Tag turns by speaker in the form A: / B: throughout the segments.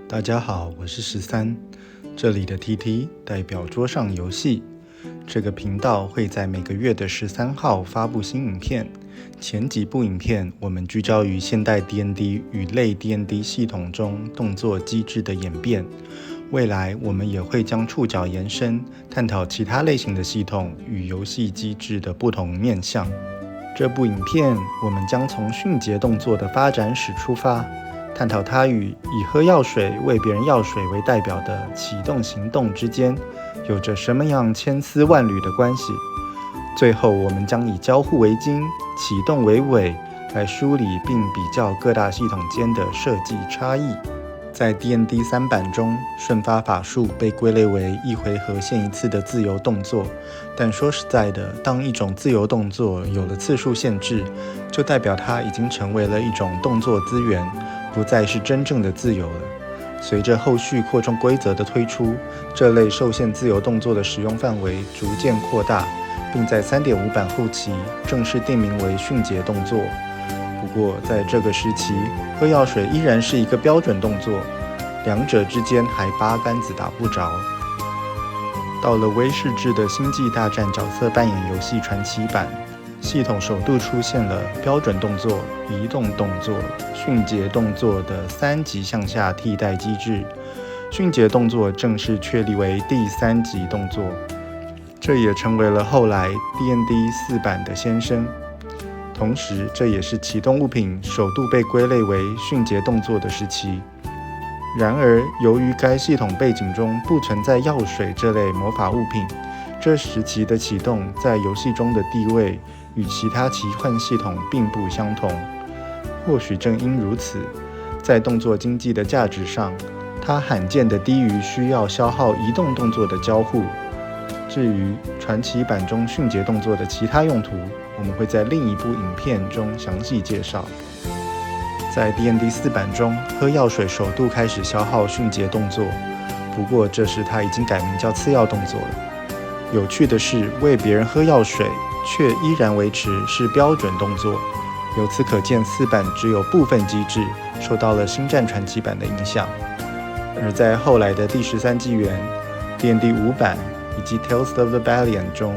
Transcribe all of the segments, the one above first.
A: 大家好，我是13，这里的 TT 代表桌上游戏。这个频道会在每个月的13号发布新影片。前几部影片我们聚焦于现代 D&D 与类 D&D 系统中动作机制的演变。未来我们也会将触角延伸，探讨其他类型的系统与游戏机制的不同面向。这部影片我们将从迅捷动作的发展史出发，探讨它与以喝药水喂别人药水为代表的启动行动之间有着什么样千丝万缕的关系。最后我们将以交互为经，启动为尾，来梳理并比较各大系统间的设计差异。在 D&D 3版中，瞬发法术被归类为一回合限一次的自由动作，但说实在的，当一种自由动作有了次数限制，就代表它已经成为了一种动作资源，不再是真正的自由了。随着后续扩充规则的推出，这类受限自由动作的使用范围逐渐扩大，并在 3.5 版后期正式定名为迅捷动作。不过在这个时期，喝药水依然是一个标准动作，两者之间还八竿子打不着。到了威士忌的星际大战角色扮演游戏传奇版，系统首度出现了标准动作、移动动作、迅捷动作的3级向下替代机制。迅捷动作正式确立为第3级动作，这也成为了后来 D&D 4版的先声。同时，这也是启动物品首度被归类为迅捷动作的时期。然而，由于该系统背景中不存在药水这类魔法物品，这时期的启动在游戏中的地位与其他奇幻系统并不相同。或许正因如此，在动作经济的价值上，它罕见地低于需要消耗移动动作的交互。至于传奇版中迅捷动作的其他用途，我们会在另一部影片中详细介绍。在 D&D 4版中，喝药水首度开始消耗迅捷动作，不过这时它已经改名叫次要动作了。有趣的是，喂别人喝药水却依然维持是标准动作。由此可见，4版只有部分机制受到了星战传奇版的影响。而在后来的第13纪元、D&D 5版以及 Tales of the Valiant 中，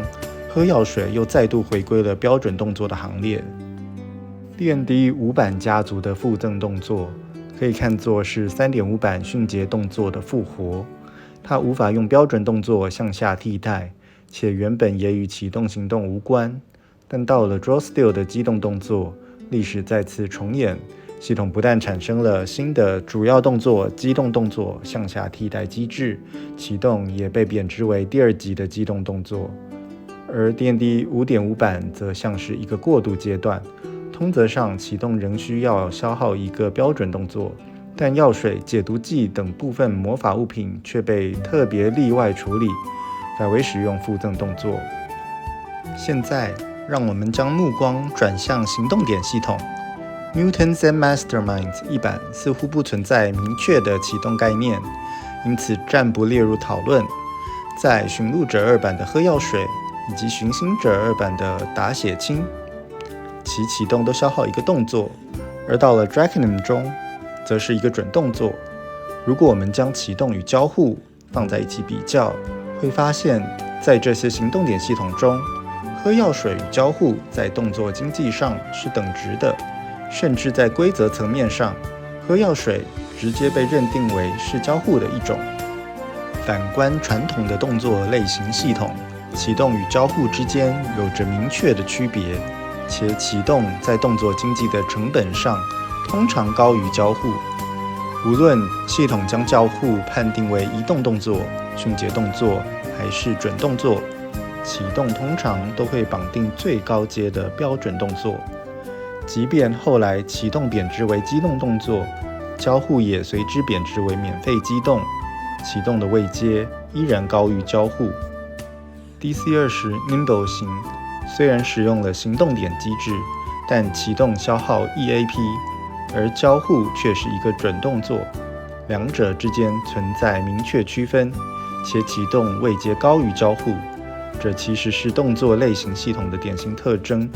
A: 喝药水又再度回归了标准动作的行列。D&D 5版家族的附赠动作可以看作是 3.5 版迅捷动作的复活，它无法用标准动作向下替代，且原本也与启动行动无关。但到了 Draw Steel 的机动动作，历史再次重演，系统不但产生了新的主要动作、机动动作向下替代机制，启动也被贬值为第2级的机动动作。而 D&D 5.5 版则像是一个过渡阶段，通则上启动仍需要消耗一个标准动作，但药水、解毒剂等部分魔法物品却被特别例外处理，改为使用附赠动作。现在让我们将目光转向行动点系统。Mutants and Masterminds 1版似乎不存在明确的启动概念，因此暂不列入讨论。在寻路者2版的喝药水以及寻星者2版的打血清，其启动都消耗一个动作，而到了 Draconum 中则是一个准动作。如果我们将启动与交互放在一起比较，会发现在这些行动点系统中，喝药水与交互在动作经济上是等值的，甚至在规则层面上，喝药水直接被认定为是交互的一种。反观传统的动作类型系统，启动与交互之间有着明确的区别，且启动在动作经济的成本上通常高于交互。无论系统将交互判定为移动动作、迅捷动作还是准动作，启动通常都会绑定最高阶的标准动作。即便后来启动贬值为机动动作，交互也随之贬值为免费机动，启动的位阶依然高于交互。DC-20 Nimble 型虽然使用了行动点机制，但启动消耗 EAP， 而交互却是一个准动作，两者之间存在明确区分，且启动位阶高于交互，这其实是动作类型系统的典型特征。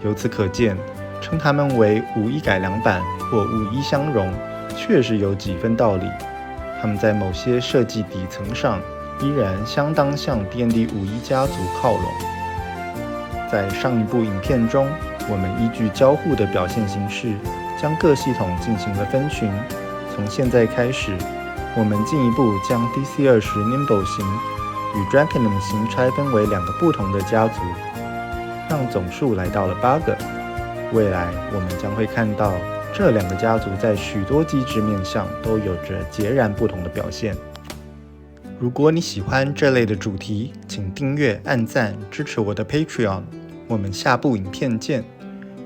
A: 由此可见，称它们为5.1改良版或5.1相容，确实有几分道理。它们在某些设计底层上依然相当向 D&D 5e家族靠拢。在上一部影片中，我们依据交互的表现形式，将各系统进行了分群。从现在开始，我们进一步将 DC-20 Nimble 型与 Draconum 型拆分为2个不同的家族，让总数来到了8个。未来我们将会看到这2个家族在许多机制面上都有着截然不同的表现。如果你喜欢这类的主题，请订阅、按赞、支持我的 Patreon。我们下部影片见！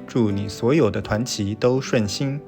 A: 祝你所有的团旗都顺心。